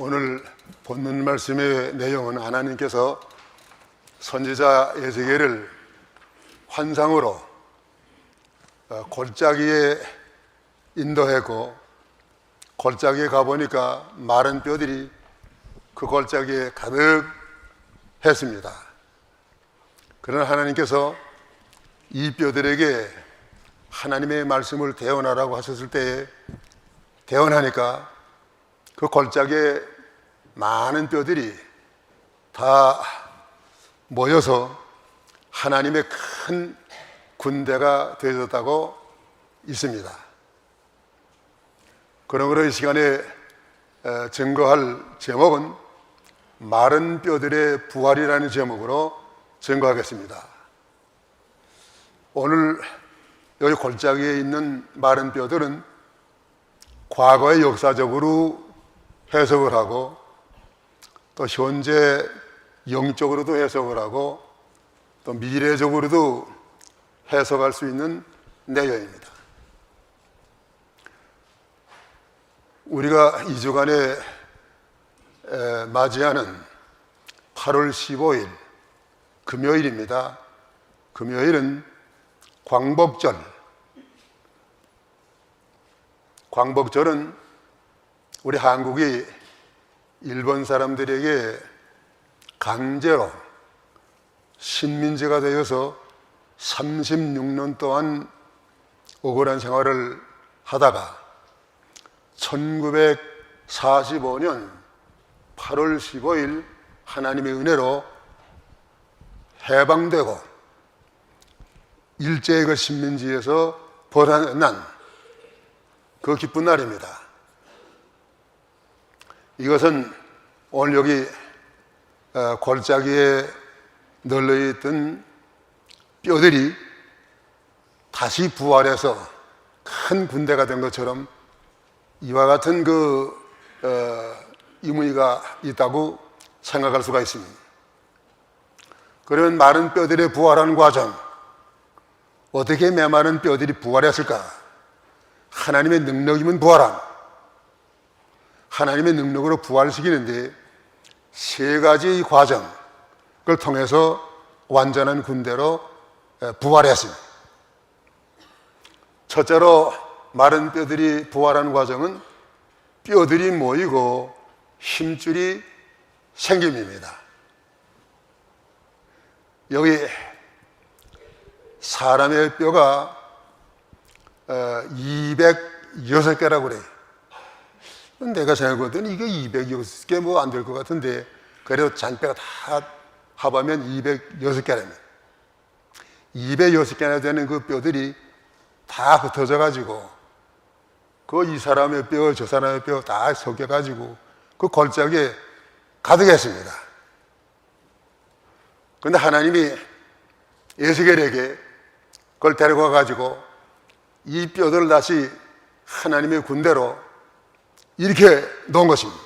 오늘 본문 말씀의 내용은 하나님께서 선지자 에스겔을 환상으로 골짜기에 인도했고, 골짜기에 가보니까 마른 뼈들이 그 골짜기에 가득 했습니다. 그러나 하나님께서 이 뼈들에게 하나님의 말씀을 대언하라고 하셨을 때에 대언하니까 그 골짜기에 많은 뼈들이 다 모여서 하나님의 큰 군대가 되어졌다고 있습니다. 그러므로 이 시간에 증거할 제목은 마른 뼈들의 부활이라는 제목으로 증거하겠습니다. 오늘 여기 골짜기에 있는 마른 뼈들은 과거의 역사적으로 해석을 하고, 또 현재 영적으로도 해석을 하고, 또 미래적으로도 해석할 수 있는 내용입니다. 우리가 2주간에 맞이하는 8월 15일 금요일입니다. 금요일은 광복절. 광복절은 우리 한국이 일본 사람들에게 강제로 식민지가 되어서 36년 동안 억울한 생활을 하다가 1945년 8월 15일 하나님의 은혜로 해방되고 일제의 그 식민지에서 벗어난 그 기쁜 날입니다. 이것은 오늘 여기 골짜기에 널려있던 뼈들이 다시 부활해서 큰 군대가 된 것처럼 이와 같은 의미가 있다고 생각할 수가 있습니다. 그러면 마른 뼈들의 부활하는 과정, 어떻게 메마른 뼈들이 부활했을까? 하나님의 능력이면 부활함. 하나님의 능력으로 부활시키는데 세 가지 과정을 통해서 완전한 군대로 부활했습니다. 첫째로 마른 뼈들이 부활하는 과정은 뼈들이 모이고 힘줄이 생김입니다. 여기 사람의 뼈가 206개라고 그래요. 내가 생각하더니 이게 206개 뭐 안 될 것 같은데, 그래도 잔뼈가 다 합하면 206개랍니다. 206개나 되는 그 뼈들이 다 흩어져 가지고 이 사람의 뼈, 저 사람의 뼈 다 섞여 가지고 그 골짜기에 가득했습니다. 그런데 하나님이 에스겔에게 그걸 데리고 가가지고 이 뼈들을 다시 하나님의 군대로 이렇게 놓은 것입니다.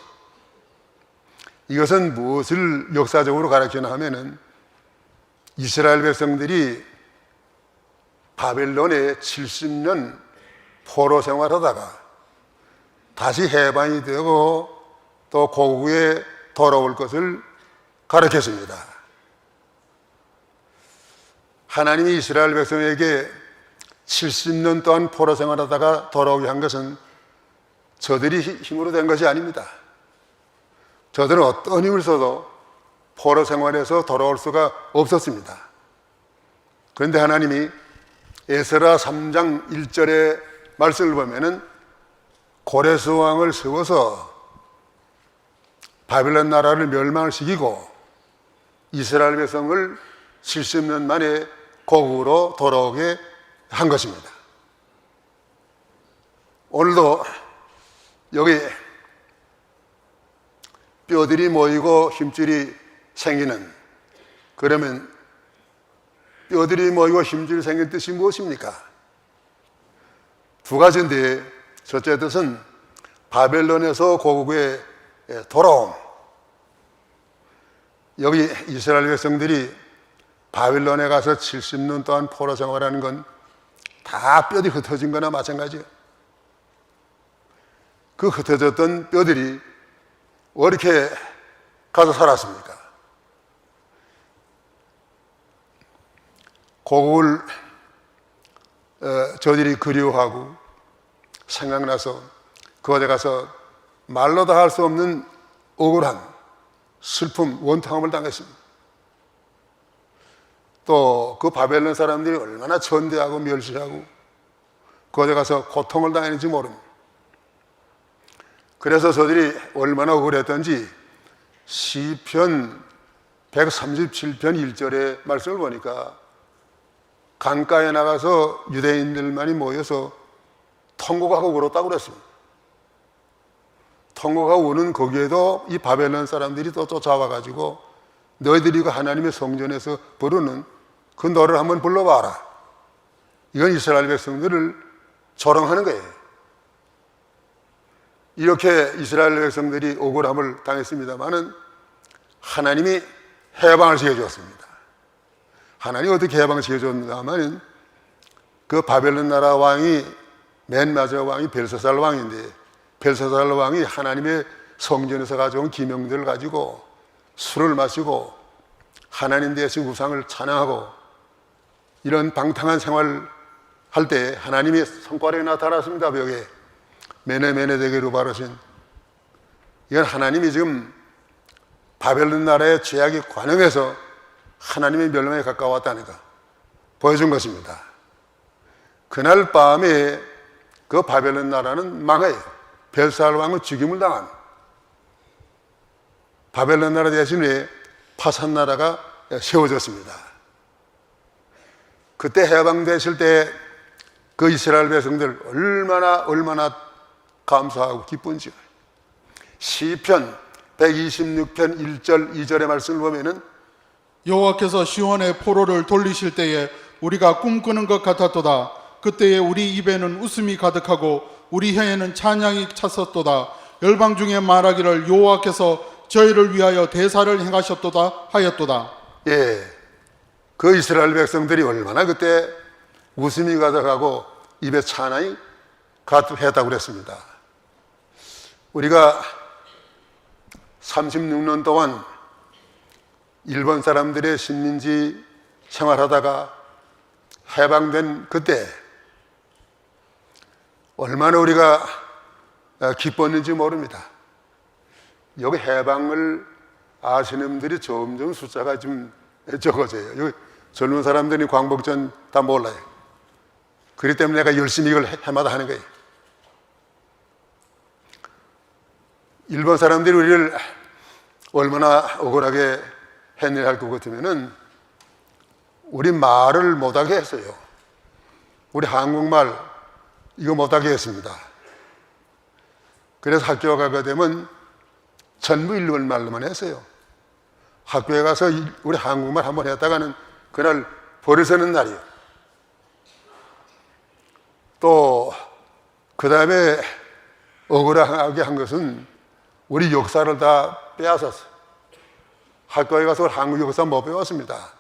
이것은 무엇을 역사적으로 가르치나 하면은 이스라엘 백성들이 바벨론에 70년 포로 생활하다가 다시 해방이 되고 또 고국에 돌아올 것을 가르쳤습니다. 하나님이 이스라엘 백성에게 70년 동안 포로 생활하다가 돌아오게 한 것은 저들이 힘으로 된 것이 아닙니다. 저들은 어떤 힘을 써도 포로 생활에서 돌아올 수가 없었습니다. 그런데 하나님이 에스라 3장 1절의 말씀을 보면은 고레스 왕을 세워서 바벨론 나라를 멸망을 시키고 이스라엘 백성을 70년 만에 고국으로 돌아오게 한 것입니다. 오늘도 여기 뼈들이 모이고 힘줄이 생기는, 그러면 뼈들이 모이고 힘줄이 생길 뜻이 무엇입니까? 두 가지인데, 첫째 뜻은 바벨론에서 고국에 돌아옴. 여기 이스라엘 백성들이 바벨론에 가서 70년 동안 포로 생활하는 건 다 뼈들이 흩어진 거나 마찬가지예요. 그 흩어졌던 뼈들이 어떻게 가서 살았습니까? 고국을 저들이 그리워하고 생각나서 그곳에 가서 말로 다 할 수 없는 억울한 슬픔, 원통함을 당했습니다. 또 그 바벨론 사람들이 얼마나 천대하고 멸시하고 그곳에 가서 고통을 당했는지 모릅니다. 그래서 저들이 얼마나 억울했던지 시편 137편 1절의 말씀을 보니까 강가에 나가서 유대인들만이 모여서 통곡하고 울었다고 그랬습니다. 통곡하고 우는 거기에도 이 바벨론 사람들이 또 쫓아와가지고 너희들이 그 하나님의 성전에서 부르는 그 노래를 한번 불러봐라. 이건 이스라엘 백성들을 조롱하는 거예요. 이렇게 이스라엘 백성들이 억울함을 당했습니다마는 하나님이 해방을 지어주었습니다. 하나님이 어떻게 해방을 지어줬냐면은 그 바벨론 나라 왕이 맨 마지막 왕이 벨사살 왕인데 벨사살 왕이 하나님의 성전에서 가져온 기명들을 가지고 술을 마시고 하나님 대신 우상을 찬양하고 이런 방탕한 생활을 할 때 하나님의 성과에 나타났습니다. 벽에 메네메네데게로 바르신 이건 하나님이 지금 바벨론 나라의 죄악이 관영해서 하나님의 멸망에 가까웠다니까 보여준 것입니다. 그날 밤에 그 바벨론 나라는 망해요. 벨사살 왕은 죽임을 당한 바벨론 나라 대신에 파산 나라가 세워졌습니다. 그때 해방되실 때 그 이스라엘 백성들 얼마나 감사하고 기쁜지. 시편 126편 1절 2절의 말씀을 보면은 여호와께서 시온의 포로를 돌리실 때에 우리가 꿈꾸는 것 같았도다. 그때에 우리 입에는 웃음이 가득하고 우리 혀에는 찬양이 찼었도다. 열방 중에 말하기를 여호와께서 저희를 위하여 대사를 행하셨도다 하였도다. 예, 그 이스라엘 백성들이 얼마나 그때 웃음이 가득하고 입에 찬양이 가득했다고 그랬습니다. 우리가 36년 동안 일본 사람들의 식민지 생활하다가 해방된 그때 얼마나 우리가 기뻤는지 모릅니다. 여기 해방을 아시는 분들이 점점 숫자가 좀 적어져요. 여기 젊은 사람들이 광복전 다 몰라요. 그렇기 때문에 내가 열심히 이걸 해마다 하는 거예요. 일본 사람들이 우리를 얼마나 억울하게 했느냐 할 것 같으면은 우리 말을 못하게 했어요. 우리 한국말 이거 못하게 했습니다. 그래서 학교에 가게 되면 전부 일본 말로만 했어요. 학교에 가서 우리 한국말 한번 했다가는 그날 벌을 서는 날이에요. 또 그 다음에 억울하게 한 것은 우리 역사를 다 빼앗았어요. 학교에 가서 한국 역사 못 배웠습니다.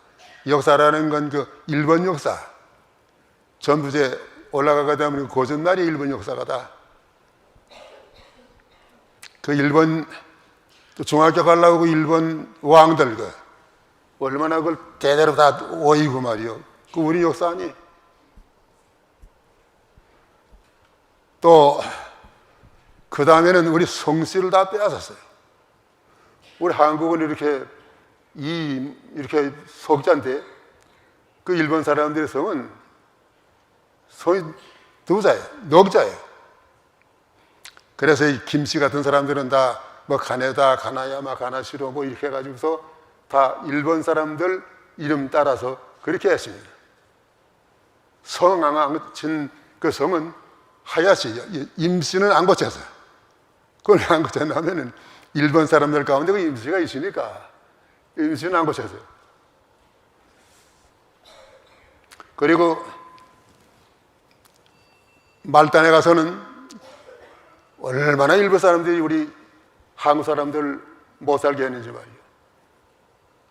역사라는 건 그 일본 역사. 전부제 올라가게 되면 고전날이 일본 역사가 다. 그 일본 중학교 가려고 그 일본 왕들 그 얼마나 그걸 대대로 다 오이고 말이요. 그 우리 역사 아니? 또 그 다음에는 우리 성씨를 다 빼앗았어요. 우리 한국은 이렇게 석자인데 그 일본 사람들의 성은 성이 두 자예요. 넉자예요. 그래서 이 김씨 같은 사람들은 다 뭐 가네다, 가나야마, 가나시로 뭐 이렇게 해가지고서 다 일본 사람들 이름 따라서 그렇게 했습니다. 성 안 고친 그 성은 하야시, 임씨는 안 고쳤어요. 그걸 안 고쳤냐면은 일본 사람들 가운데 그 임씨가 있으니까 임씨는 안 고쳤어요. 그리고 말단에 가서는 얼마나 일본 사람들이 우리 한국 사람들 못 살게 했는지 말이에요.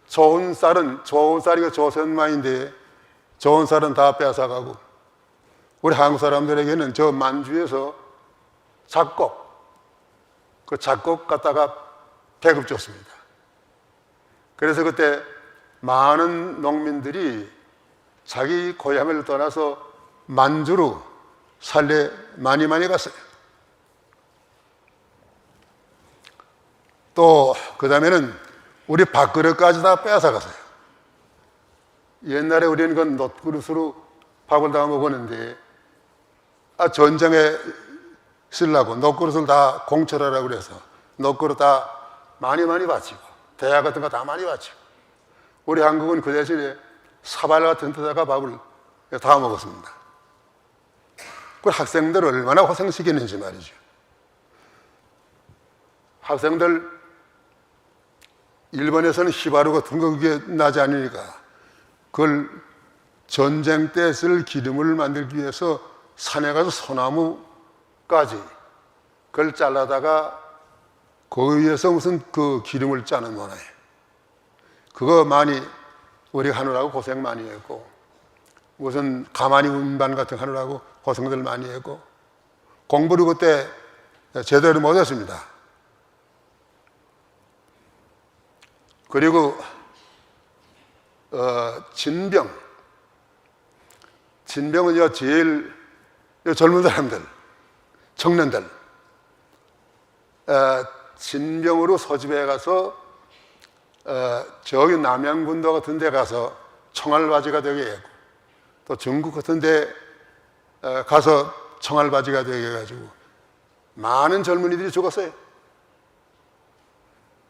좋은 쌀이 조선만인데 좋은 쌀은 다 뺏어가고 우리 한국 사람들에게는 저 만주에서 그 작곡 갖다가 배급 줬습니다. 그래서 그때 많은 농민들이 자기 고향을 떠나서 만주로 살래 많이 갔어요. 또 그 다음에는 우리 밥그릇까지 다 빼앗아갔어요. 옛날에 우리는 그 놋그릇으로 밥을 다 먹었는데 전쟁에 쓰려고 놋그릇을 다 공철하라고 그래서 놋그릇 다 많이 바치고 대야 같은 거 다 많이 바치고 우리 한국은 그 대신에 사발 같은 데다가 밥을 다 먹었습니다. 그 학생들 얼마나 고생시키는지 말이죠. 학생들 일본에서는 히바루 같은 거 그게 나지 않으니까 그걸 전쟁 때 쓸 기름을 만들기 위해서 산에 가서 소나무까지 그걸 잘라다가 거기에서 무슨 그 기름을 짜는 문화예요. 그거 많이 우리 하느라고 고생 많이 했고 무슨 가마니 운반 같은 거 하느라고 고생들 많이 했고 공부를 그때 제대로 못했습니다. 그리고 진병은 제일 젊은 사람들, 청년들 진병으로 소집해 가서 저기 남양군도 같은 데 가서 총알바지가 되게 했고 또 중국 같은 데 가서 총알바지가 되게 해가지고 많은 젊은이들이 죽었어요.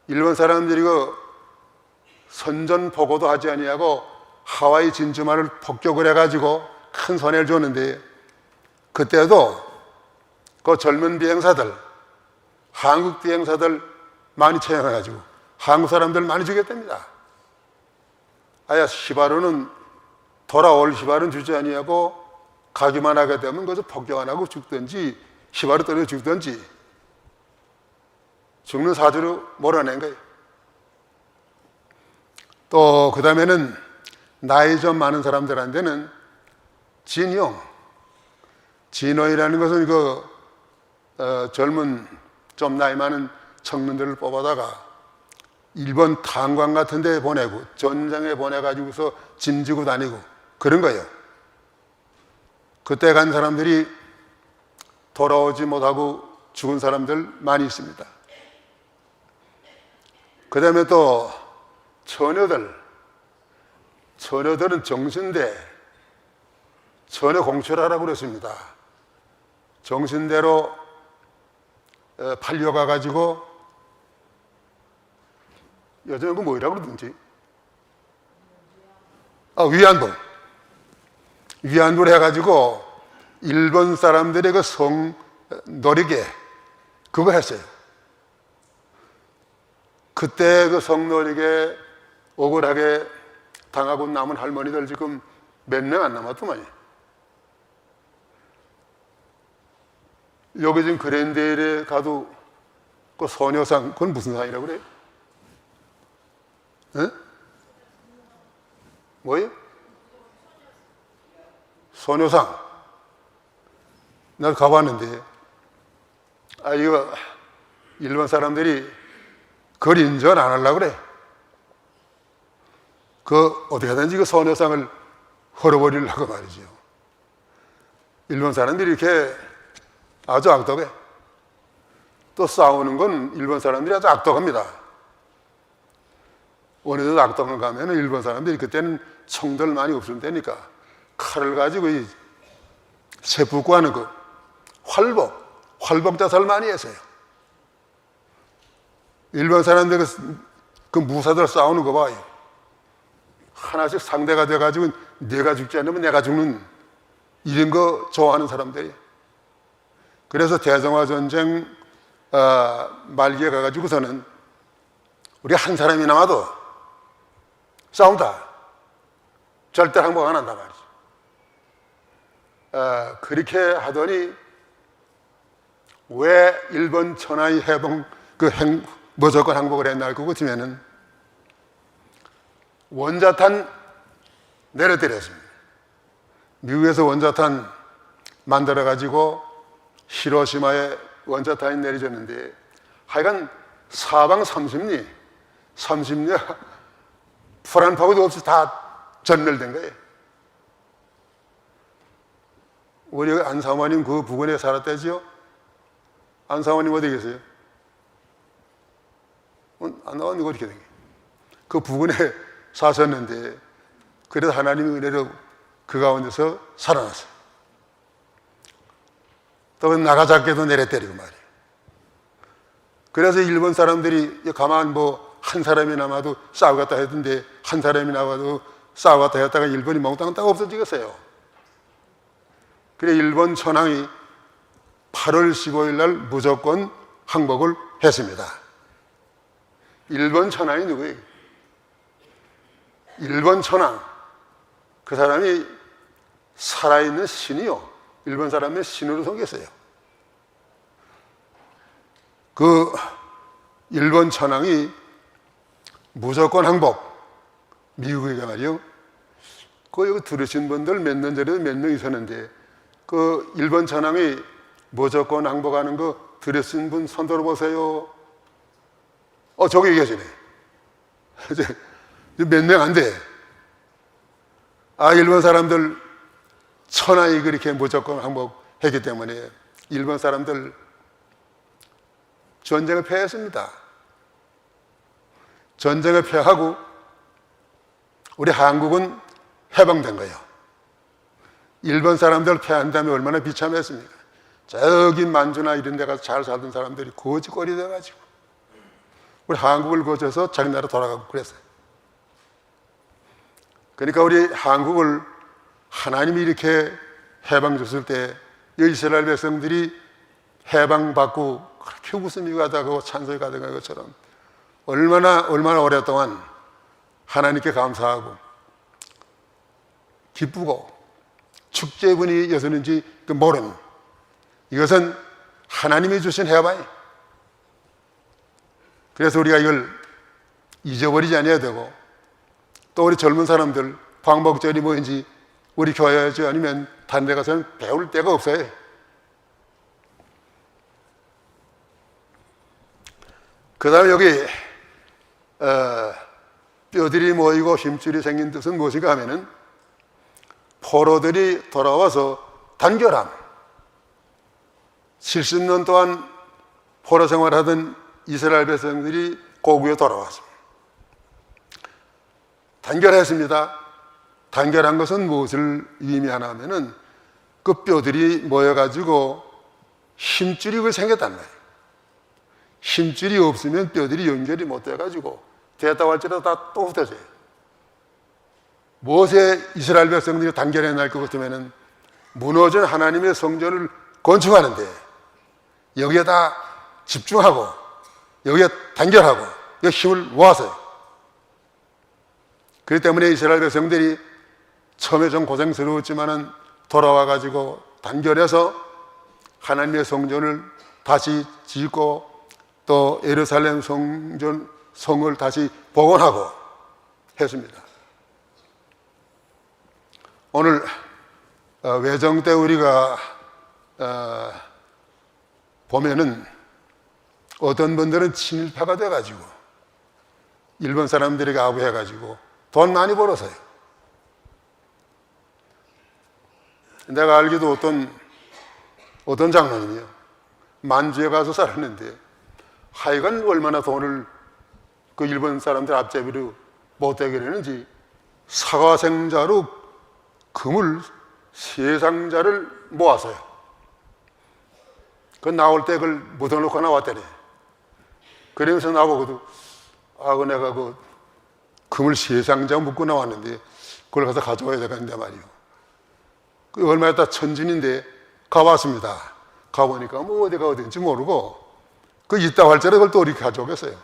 일본 사람들이 그 선전포고도 하지 아니하고 하와이 진주만을 폭격을 해가지고 큰 손해를 줬는데 그때도 그 젊은 비행사들 한국 비행사들 많이 채용해가지고 한국 사람들 많이 죽였답니다. 아야 히바루는 돌아올 히바루는 주지 아니하고 가기만 하게 되면 거기서 폭격 안 하고 죽든지 히바루 떨어져 죽든지 죽는 사주로 몰아낸 거예요. 또 그 다음에는 나이 좀 많은 사람들한테는 진용이라는 것은 젊은 좀 나이 많은 청년들을 뽑아다가 일본 탄광 같은 데 보내고 전장에 보내가지고서 짐지고 다니고 그런 거예요. 그때 간 사람들이 돌아오지 못하고 죽은 사람들 많이 있습니다. 그 다음에 또 처녀들은 정신대 처녀 공출하라고 그랬습니다. 정신대로 팔려가 가지고 요즘은 그 뭐라고 그러든지 위안부를 해가지고 일본 사람들의 그 성놀이개 그거 했어요. 그때 그 성놀이개 억울하게 당하고 남은 할머니들 지금 몇 명 안 남았더만요. 여기 지금 그랜데일에 가도 그 소녀상 그건 무슨 상이라고 그래요? 에? 뭐예요? 소녀상. 나 가봤는데 이거 일본 사람들이 그걸 인정 안 하려고 그래. 어떻게 하든지 그 소녀상을 헐어버리려고 말이죠. 일본 사람들이 이렇게 아주 악독해. 또 싸우는 건 일본 사람들이 아주 악독합니다. 어느덧 악독을 가면 일본 사람들이 그때는 총들 많이 없을 때니까 칼을 가지고 이 세붙고 하는 그 활복 자살을 많이 했어요. 일본 사람들 그 무사들 싸우는 거 봐요. 하나씩 상대가 돼가지고 내가 죽지 않으면 내가 죽는 이런 거 좋아하는 사람들이. 그래서 대성화 전쟁 말기에 가가지고서는 우리 한 사람이 남아도 싸운다. 절대 항복 안 한단 말이죠. 그렇게 하더니 왜 일본 천하의 무조건 항복을 했나 알고 보시면은 원자탄 내려드렸습니다. 미국에서 원자탄 만들어가지고 히로시마에 원자탄이 내려졌는데 하여간 사방 30리 불안파고도 없이 다 전멸된 거예요. 우리 안사모님 그 부근에 살았다지요? 안사모님 어디 계세요? 안 나왔는데 어떻게 된 거예요? 그 부근에 사셨는데 그래도 하나님의 은혜로 그 가운데서 살아났어요. 또 나가자께도 내려때리고 말이에요. 그래서 일본 사람들이 가만 한 사람이 남아도 싸우겠다 했던데 한 사람이 남아도 싸우겠다 했다가 일본이 몽땅 딱 없어지겠어요. 그래 일본 천황이 8월 15일 날 무조건 항복을 했습니다. 일본 천황이 누구예요? 일본 천황. 그 사람이 살아있는 신이요. 일본 사람의 신으로 섬겼어요. 그 일본 천황이 무조건 항복, 미국에가 말이요. 그 여기 들으신 분들 몇 년 전에도 몇 명 있었는데 그 일본 천황이 무조건 항복하는 거 들으신 분 손 들어보세요. 저기 계시네. 몇 명 안 돼. 일본 사람들 천황이 그렇게 무조건 항복했기 때문에 일본 사람들 전쟁을 패했습니다. 전쟁을 패하고 우리 한국은 해방된 거예요. 일본 사람들 패한 다음에 얼마나 비참했습니까? 저기 만주나 이런 데 가서 잘 살던 사람들이 거지거리 돼가지고 우리 한국을 거쳐서 자기 나라 돌아가고 그랬어요. 그러니까 우리 한국을 하나님이 이렇게 해방 줬을 때 이스라엘 백성들이 해방받고 그렇게 웃음이 가득하고 찬송이 가득한 것처럼 얼마나 오랫동안 하나님께 감사하고 기쁘고 축제 분위기였는지 모르는 이것은 하나님이 주신 해방이에요. 그래서 우리가 이걸 잊어버리지 않아야 되고 또 우리 젊은 사람들 광복절이 뭐인지 우리 교회지 아니면 다른 데 가서는 배울 데가 없어요. 그 다음에 여기 뼈들이 모이고 힘줄이 생긴 뜻은 무엇인가 하면은 포로들이 돌아와서 단결함. 70년 동안 포로 생활하던 이스라엘 백성들이 고국에 돌아왔습니다. 단결했습니다. 단결한 것은 무엇을 의미하나 하면은 그 뼈들이 모여가지고 힘줄이 그 생겼단 말이에요. 힘줄이 없으면 뼈들이 연결이 못 돼가지고 됐다고 할지라도 다 또 흩어져요. 무엇에 이스라엘 백성들이 단결해 날 것 같으면은 무너진 하나님의 성전을 건축하는데 여기에 다 집중하고 여기에 단결하고 여기 힘을 모아서요. 그렇기 때문에 이스라엘 백성들이 처음에 좀 고생스러웠지만은 돌아와가지고 단결해서 하나님의 성전을 다시 짓고 또 예루살렘 성을 다시 복원하고 했습니다. 오늘 외정 때 우리가 보면은 어떤 분들은 친일파가 돼가지고 일본 사람들에게 아부해가지고 돈 많이 벌어서요. 내가 알기도 어떤 장로님이요. 만주에 가서 살았는데 하여간 얼마나 돈을 그 일본 사람들 앞제비로 못되게 했는지 사과생자로 금을 3상자를 모았어요. 그 나올 때 그걸 묻어놓고 나왔더래. 그러면서 나보고도 내가 그 금을 3상자 묻고 나왔는데 그걸 가서 가져와야 되겠는데 말이요. 그 얼마 있다 천진인데 가봤습니다. 가보니까 어디가 어딘지 모르고 그 있다고 할지라도 그걸 또 이렇게 가져오겠어요.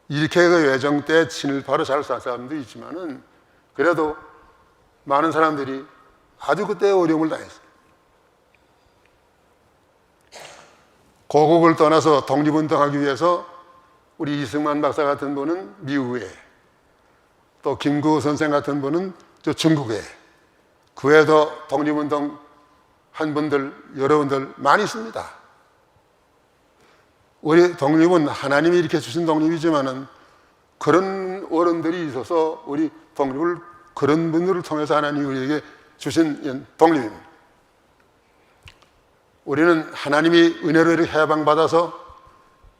이렇게 그 외정 때 친일파로 잘 산 사람도 있지만은 그래도 많은 사람들이 아주 그때 어려움을 당했어요. 고국을 떠나서 독립운동하기 위해서 우리 이승만 박사 같은 분은 미국에, 또 김구 선생 같은 분은 저 중국에, 그 외에도 독립운동 한 분들, 여러분들 많이 있습니다. 우리 독립은 하나님이 이렇게 주신 독립이지만은 그런 어른들이 있어서 우리 독립을 그런 분들을 통해서 하나님이 우리에게 주신 독립입니다. 우리는 하나님이 은혜로 이렇게 해방받아서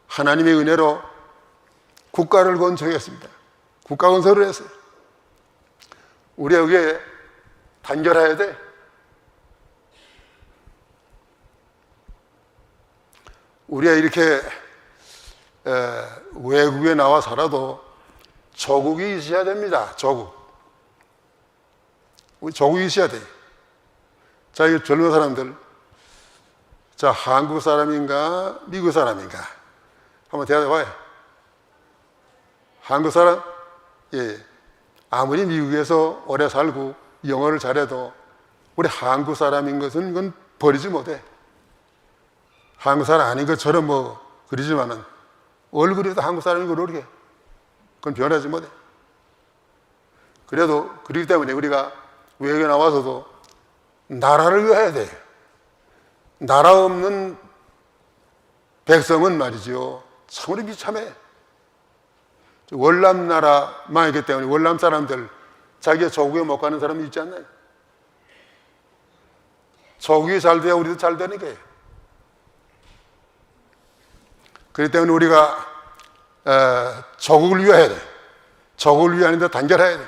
하나님의 은혜로 국가를 건축했습니다. 국가 건설을 했어요. 우리가 여기에 단결해야 돼. 우리가 이렇게 외국에 나와 살아도 조국이 있어야 됩니다. 조국. 우리 조국이 있어야 돼요. 자, 이 젊은 사람들, 자, 한국 사람인가 미국 사람인가 한번 대답해봐요. 한국 사람? 예. 아무리 미국에서 오래 살고 영어를 잘해도 우리 한국 사람인 것은 그건 버리지 못해. 한국 사람 아닌 것처럼 뭐 그러지만은 얼굴에도 한국 사람인 걸 모르게. 그건 변하지 못해. 그래도 그렇기 때문에 우리가 외국에 나와서도 나라를 위해야 돼. 나라 없는 백성은 말이지요, 참으로 비참해. 월남 나라만 있기 때문에 월남 사람들 자기가 조국에 못 가는 사람이 있지 않나요? 조국이 잘 돼야 우리도 잘 되는 거예요. 그렇기 때문에 우리가 조국을 위해야 돼. 조국을 위하는데 단결해야 돼.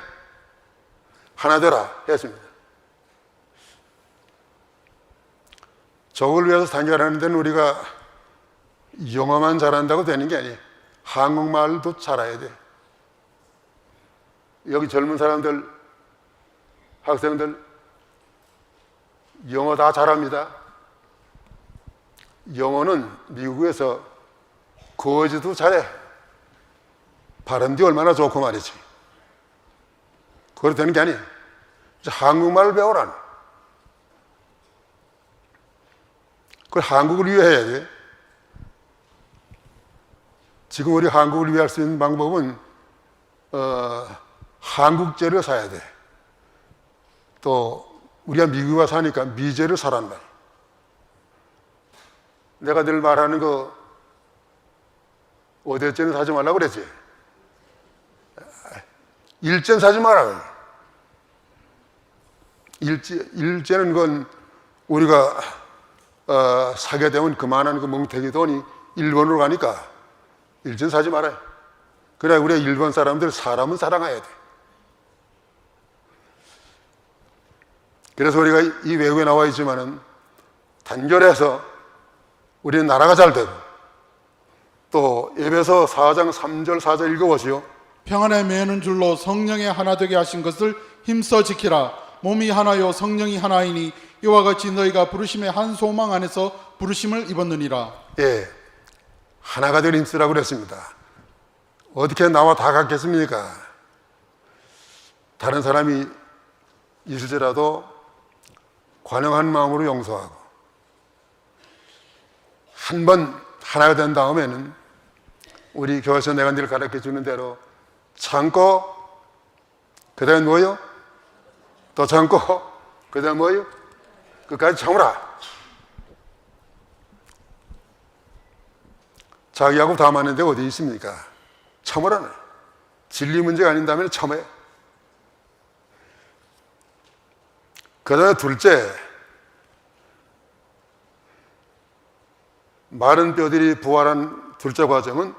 하나 되라 했습니다. 조국을 위해서 단결하는 데는 우리가 영어만 잘한다고 되는 게 아니에요. 한국말도 잘해야 돼. 여기 젊은 사람들, 학생들 영어 다 잘합니다. 영어는 미국에서 거지도 잘해. 발음도 얼마나 좋고 말이지. 그래도 되는 게 아니에요. 한국말을 배우라는. 그걸 한국을 위해 해야 돼. 지금 우리 한국을 위할 수 있는 방법은 한국제를 사야 돼. 또 우리가 미국에 와서 사니까 미제를 사란 말이야. 내가 늘 말하는 거 오대째는 사지 말라고 그랬지. 일제는 사지 마라. 일제는 건 우리가 사게 되면 그만한 그 멍태기 돈이 일본으로 가니까 일제는 사지 말아요. 그래 우리가 일본 사람들 사람은 사랑해야 돼. 그래서 우리가 이 외국에 나와 있지만은 단결해서 우리 나라가 잘 되고, 또 에베소 4장 3절 4절 읽어보시오. 평안에 매는 줄로 성령에 하나 되게 하신 것을 힘써 지키라. 몸이 하나요 성령이 하나이니 이와 같이 너희가 부르심의 한 소망 안에서 부르심을 입었느니라. 예, 하나가 되는 힘쓰라고 그랬습니다. 어떻게 나와 다 같겠습니까? 다른 사람이 있을지라도 관용한 마음으로 용서하고, 한 번 하나가 된 다음에는 우리 교회에서 내가 늘 가르쳐 주는 대로 참고, 그 다음에 뭐요? 또 참고, 그 다음에 뭐요? 끝까지 참으라. 자기하고 다 맞는데 어디 있습니까? 참으라네. 진리 문제가 아닌다면 참해. 그 다음에 둘째, 마른 뼈들이 부활한 둘째 과정은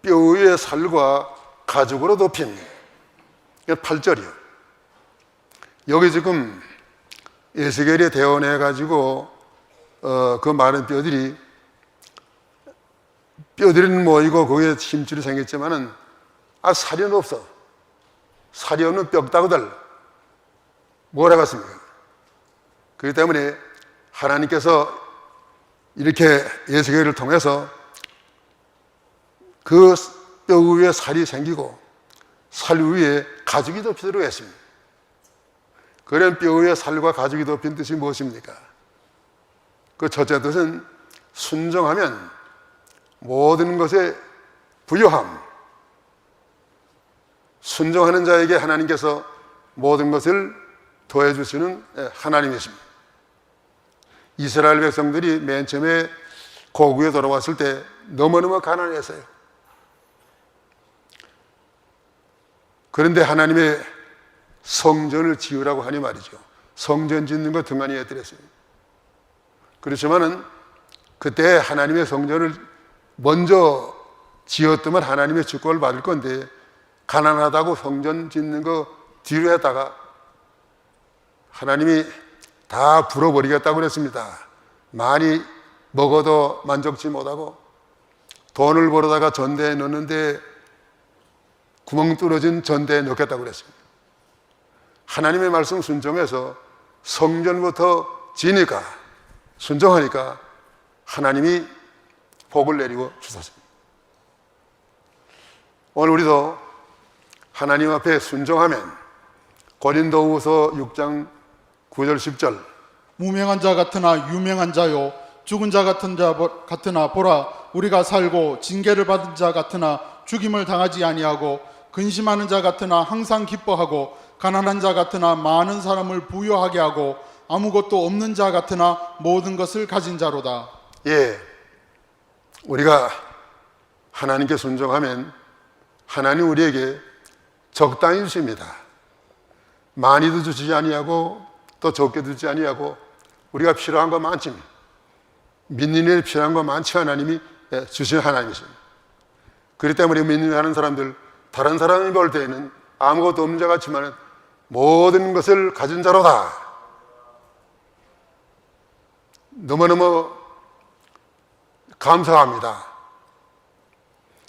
뼈 위의 살과 가죽으로 덮인, 이게 8절이요. 여기 지금 에스겔이 대원해 가지고 그 마른 뼈들이 뼈들은 모이고 거기에 힘줄이 생겼지만은 살은 없어. 살이 없는 뼈다구들 뭘 해갔습니까? 그렇기 때문에 하나님께서 이렇게 에스겔을 통해서 그 뼈 위에 살이 생기고 살 위에 가죽이 덮이도록 했습니다. 그런 뼈 위에 살과 가죽이 덮인 뜻이 무엇입니까? 그 첫째 뜻은 순종하면 모든 것에 부요함. 순종하는 자에게 하나님께서 모든 것을 더해 주시는 하나님이십니다. 이스라엘 백성들이 맨 처음에 고국에 돌아왔을 때 너무너무 가난했어요. 그런데 하나님의 성전을 지으라고 하니 말이죠. 성전 짓는 거 등한히 해드렸어요. 그렇지만은 그때 하나님의 성전을 먼저 지었더면 하나님의 축복을 받을 건데 가난하다고 성전 짓는 거 뒤로 했다가 하나님이 다 불어버리겠다고 그랬습니다. 많이 먹어도 만족치 못하고 돈을 벌어다가 전대에 넣는데 구멍 뚫어진 전대에 넣겠다고 그랬습니다. 하나님의 말씀 순종해서 성전부터 지니까 순종하니까 하나님이 복을 내리고 주셨습니다. 오늘 우리도 하나님 앞에 순종하면 고린도후서 6장 9절 10절 무명한 자 같으나 유명한 자요 죽은 자 같으나 보라 우리가 살고 징계를 받은 자 같으나 죽임을 당하지 아니하고 근심하는 자 같으나 항상 기뻐하고 가난한 자 같으나 많은 사람을 부유하게 하고 아무것도 없는 자 같으나 모든 것을 가진 자로다. 예, 우리가 하나님께 순종하면 하나님 우리에게 적당히 주십니다. 많이도 주지 아니하고 또 적게 주지 아니하고 우리가 필요한 거 많지, 믿는 일에 필요한 거 많지 하나님이 주신 하나님이십니다. 그렇기 때문에 믿는 일 하는 사람들, 다른 사람이 볼 때에는 아무것도 없는 자 같지만 모든 것을 가진 자로다. 너무너무 감사합니다.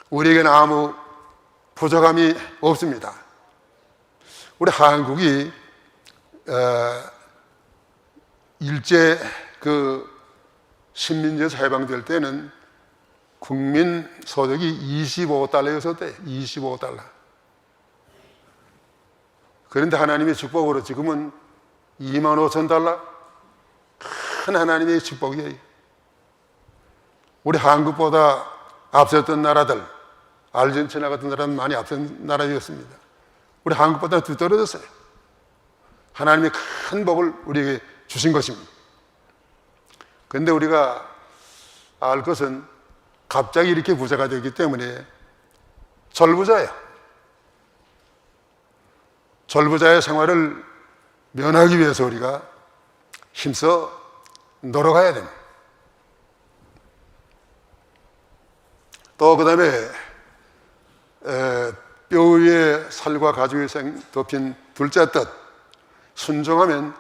우리에게는 아무 부족함이 없습니다. 우리 한국이 일제 식민지에서 해방될 때는 국민 소득이 25달러였었대요. 25달러. 그런데 하나님의 축복으로 지금은 25,000달러? 큰 하나님의 축복이에요. 우리 한국보다 앞섰던 나라들, 아르헨티나 같은 나라는 많이 앞선 나라였습니다. 우리 한국보다 뒤떨어졌어요. 하나님의 큰 복을 우리에게 주신 것입니다. 그런데 우리가 알 것은 갑자기 이렇게 부자가 되기 때문에 절부자예요. 절부자의 생활을 면하기 위해서 우리가 힘써 노력해야 됩니다. 또 그 다음에 뼈 위에 살과 가죽이 덮인 둘째 뜻, 순종하면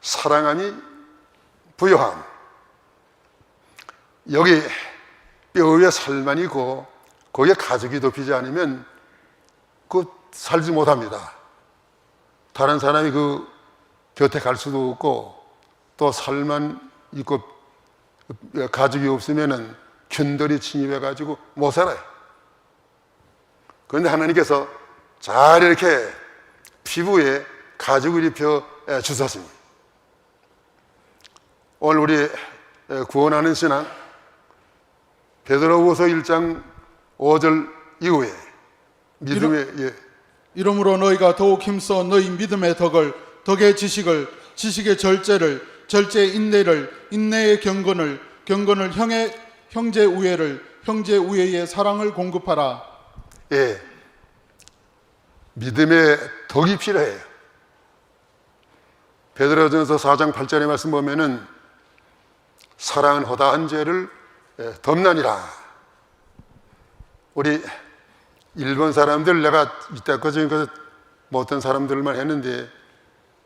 사랑함이 부요함. 여기 뼈 위에 살만 있고 거기에 가죽이 덮이지 않으면 살지 못합니다. 다른 사람이 곁에 갈 수도 없고 또 살만 있고 가죽이 없으면은 균들이 침입해가지고 못 살아요. 그런데 하나님께서 잘 이렇게 피부에 가죽을 입혀 주셨습니다. 오늘 우리 구원하는 신앙 베드로후서 1장 5절 이후에 믿음의 이러므로 너희가 더욱 힘써 너희 믿음의 덕의 지식의 절제의 인내를 인내의 경건을 형제 우애의 사랑을 공급하라. 예, 믿음의 덕이 필요해요. 베드로전서 4장 8절의 말씀 보면은 사랑은 허다한 죄를 덮나니라. 우리 일본 사람들, 내가 이때까지 못한 사람들만 했는데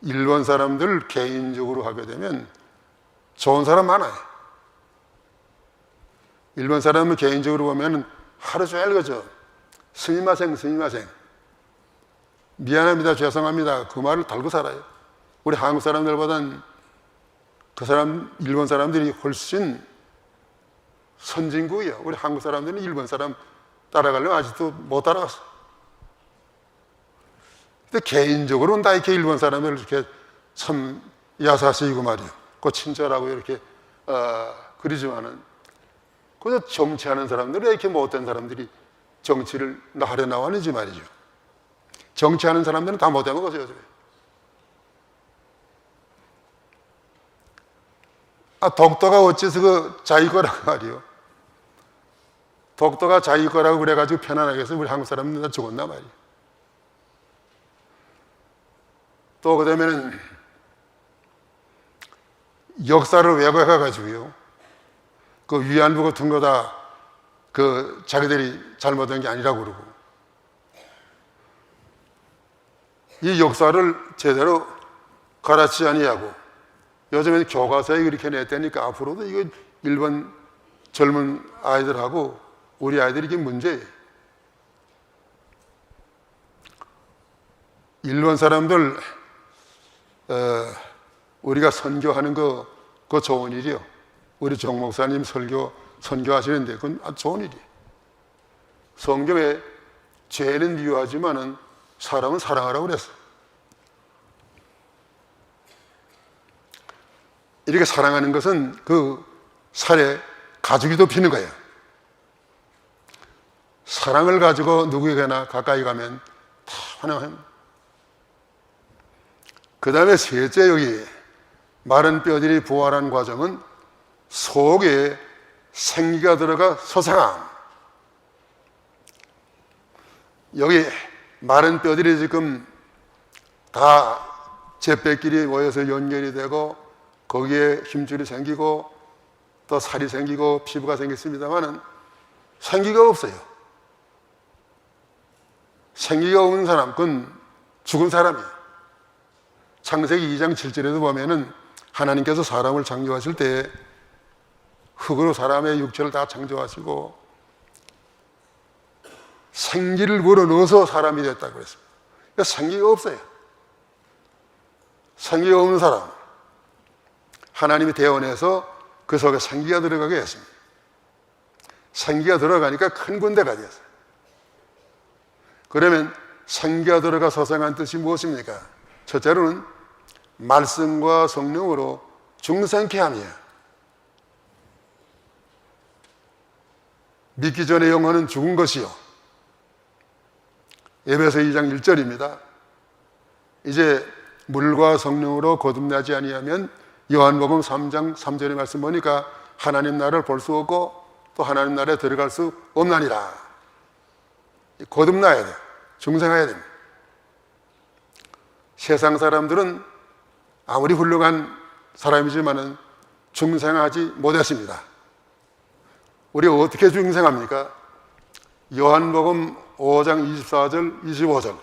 일본 사람들 개인적으로 하게 되면 좋은 사람 많아요. 일본 사람은 개인적으로 보면 하루 종일 그죠. 스미마생 미안합니다, 죄송합니다, 그 말을 달고 살아요. 우리 한국 사람들보단 일본 사람들이 훨씬 선진국이에요. 우리 한국 사람들은 일본 사람 따라가려면 아직도 못 따라갔어. 근데 개인적으로는 다 이렇게 일본 사람을 이렇게 참 야사시고 말이에요. 친절하고 이렇게 그러지만은 그저 정치하는 사람들은 이렇게 못된 사람들이 정치를 하려 나왔는지 말이죠. 정치하는 사람들은 다 못해 먹었어요, 요즘에. 독도가 어째서 자기 거라고 말이요. 독도가 자기 거라고 그래가지고 편안하게 해서 우리 한국 사람들 다 죽었나 말이에요. 또 그다음에는 역사를 왜곡해가지고요, 그 위안부 같은 거 다 그 자기들이 잘못한 게 아니라고 그러고, 이 역사를 제대로 가르치지 아니하고 요즘에 교과서에 그렇게 냈다니까 앞으로도 이거 일본 젊은 아이들하고 우리 아이들이 이게 문제예요. 일본 사람들 우리가 선교하는 거 그거 좋은 일이요. 우리 정 목사님 선교하시는데 그건 아주 좋은 일이에요. 성경에 죄는 미워하지만은 사람은 사랑하라고 그랬어요. 이렇게 사랑하는 것은 그 살에 가죽이 덮이는 거예요. 사랑을 가지고 누구에게나 가까이 가면 다 환영합니다. 그 다음에 셋째, 여기 마른 뼈들이 부활한 과정은 속에 생기가 들어가 소생함. 여기 마른 뼈들이 지금 다 잿뼈끼리 모여서 연결이 되고 거기에 힘줄이 생기고 또 살이 생기고 피부가 생겼습니다만은 생기가 없어요. 생기가 없는 사람, 그건 죽은 사람이에요. 창세기 2장 7절에도 보면은 하나님께서 사람을 창조하실 때 흙으로 사람의 육체를 다 창조하시고 생기를 불어넣어서 사람이 됐다고 그랬습니다. 그러니까 생기가 없어요. 생기가 없는 사람, 하나님이 대원해서 그 속에 생기가 들어가게 했습니다. 생기가 들어가니까 큰 군대가 되었어요. 그러면 생기가 들어가 소생한 뜻이 무엇입니까? 첫째로는 말씀과 성령으로 중생케 함이에요. 믿기 전에 영혼은 죽은 것이요. 에베소 2장 1절입니다. 이제 물과 성령으로 거듭나지 아니하면 요한복음 3장 3절의 말씀 보니까 하나님 나라를 볼 수 없고 또 하나님 나라에 들어갈 수 없나니라. 거듭나야 돼요. 중생해야 됩니다. 세상 사람들은 아무리 훌륭한 사람이지만은 중생하지 못했습니다. 우리 어떻게 중생합니까? 요한복음 5장 24절 25절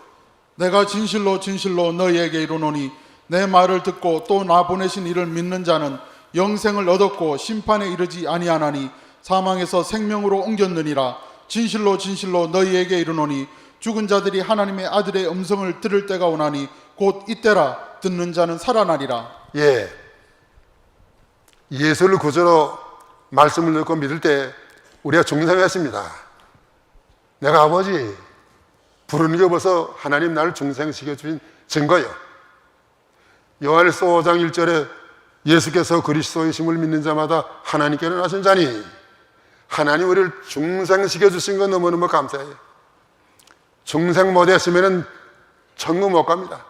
내가 진실로 진실로 너희에게 이르노니 내 말을 듣고 또 나 보내신 이를 믿는 자는 영생을 얻었고 심판에 이르지 아니하나니 사망에서 생명으로 옮겼느니라. 진실로 진실로 너희에게 이르노니 죽은 자들이 하나님의 아들의 음성을 들을 때가 오나니 곧 이때라. 듣는 자는 살아나리라. 예, 예수를 구주로 말씀을 듣고 믿을 때 우리가 중생했습니다. 내가 아버지 부르는 게 벌써 하나님 나를 중생시켜 주신 증거예요. 요한일서 5장 1절에 예수께서 그리스도이심을 믿는 자마다 하나님께로 나신 자니, 하나님 우리를 중생시켜 주신 건 너무너무 감사해요. 중생 못했으면 천국 못 갑니다.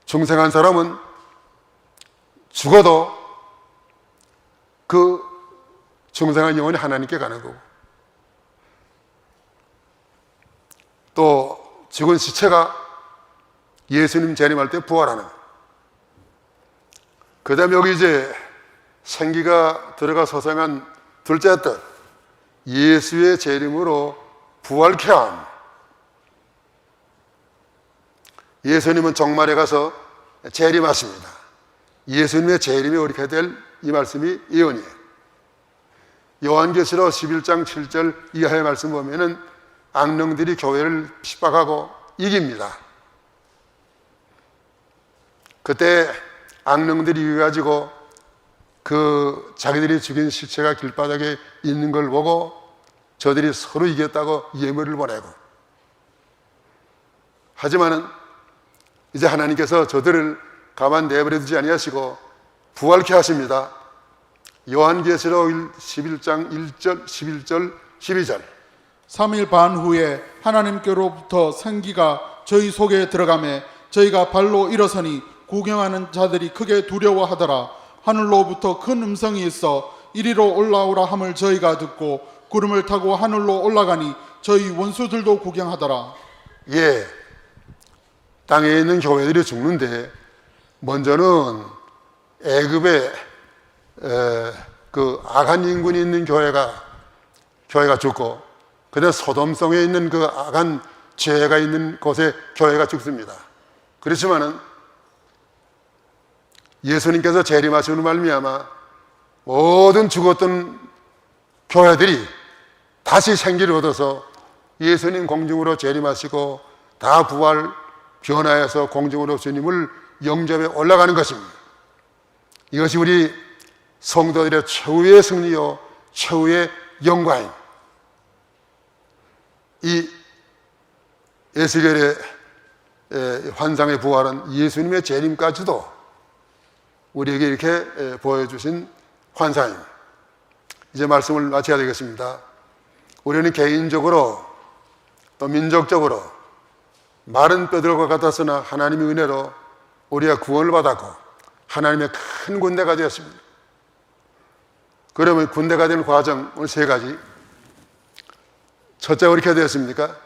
중생한 사람은 죽어도 그 중생한 영혼이 하나님께 가는 거고, 또 죽은 시체가 예수님 재림할 때 부활하는 거예요. 그 다음에 여기 이제 생기가 들어가 소생한 둘째 뜻, 예수의 재림으로 부활케 함. 예수님은 종말에 가서 재림하십니다. 예수님의 재림이 어떻게 될 이 말씀이 예언이에요. 요한계시록 11장 7절 이하의 말씀 보면은 악령들이 교회를 핍박하고 이깁니다. 그때 악령들이 이겨가지고 그 자기들이 죽인 시체가 길바닥에 있는 걸 보고 저들이 서로 이겼다고 예물을 보내고, 하지만은 이제 하나님께서 저들을 가만 내버려 두지 아니하시고 부활케 하십니다. 요한계시록 11장 1절, 11절, 12절 3일 반 후에 하나님께로부터 생기가 저희 속에 들어가매 저희가 발로 일어서니 구경하는 자들이 크게 두려워하더라. 하늘로부터 큰 음성이 있어 이리로 올라오라 함을 저희가 듣고 구름을 타고 하늘로 올라가니 저희 원수들도 구경하더라. 예, 땅에 있는 교회들이 죽는데 먼저는 애굽에 그 악한 인군이 있는 교회가 죽고, 그다음 소돔성에 있는 그 악한 죄가 있는 곳에 교회가 죽습니다. 그렇지만은 예수님께서 재림하시는 말미암아 모든 죽었던 교회들이 다시 생기를 얻어서 예수님 공중으로 재림하시고 다 부활 변화해서 공중으로 주님을 영접해 올라가는 것입니다. 이것이 우리 성도들의 최후의 승리요 최후의 영광입니다. 이 에스겔의 환상의 부활은 예수님의 재림까지도 우리에게 이렇게 보여주신 환상입니다. 이제 말씀을 마쳐야 되겠습니다. 우리는 개인적으로 또 민족적으로 마른 뼈들과 같았으나 하나님의 은혜로 우리가 구원을 받았고 하나님의 큰 군대가 되었습니다. 그러면 군대가 되는 과정을 세 가지. 첫째가 어떻게 되었습니까?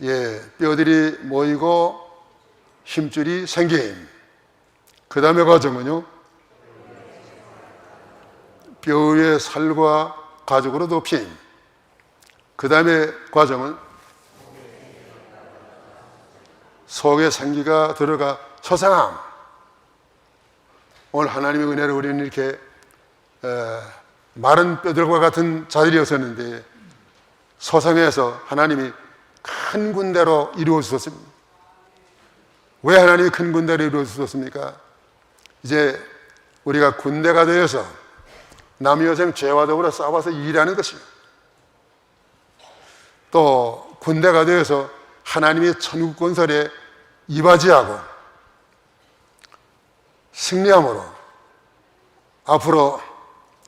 예, 뼈들이 모이고 힘줄이 생김. 그 다음에 과정은요, 뼈 위에 살과 가죽으로 덮임. 그 다음에 과정은 속에 생기가 들어가 소생함. 오늘 하나님의 은혜로 우리는 이렇게 마른 뼈들과 같은 자들이었었는데 소생해서 하나님이 큰 군대로 이루어 주셨습니다. 왜 하나님이 큰 군대로 이루어 주셨습니까? 이제 우리가 군대가 되어서 남의 여생 죄와 더불어 싸워서 일하는 것입니다. 또 군대가 되어서 하나님의 천국 건설에 이바지하고 승리함으로 앞으로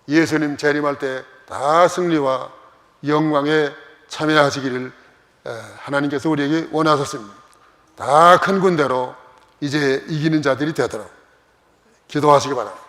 예수님 재림할 때 다 승리와 영광에 참여하시기를 하나님께서 우리에게 원하셨습니다. 다 큰 군대로 이제 이기는 자들이 되도록 기도하시기 바랍니다.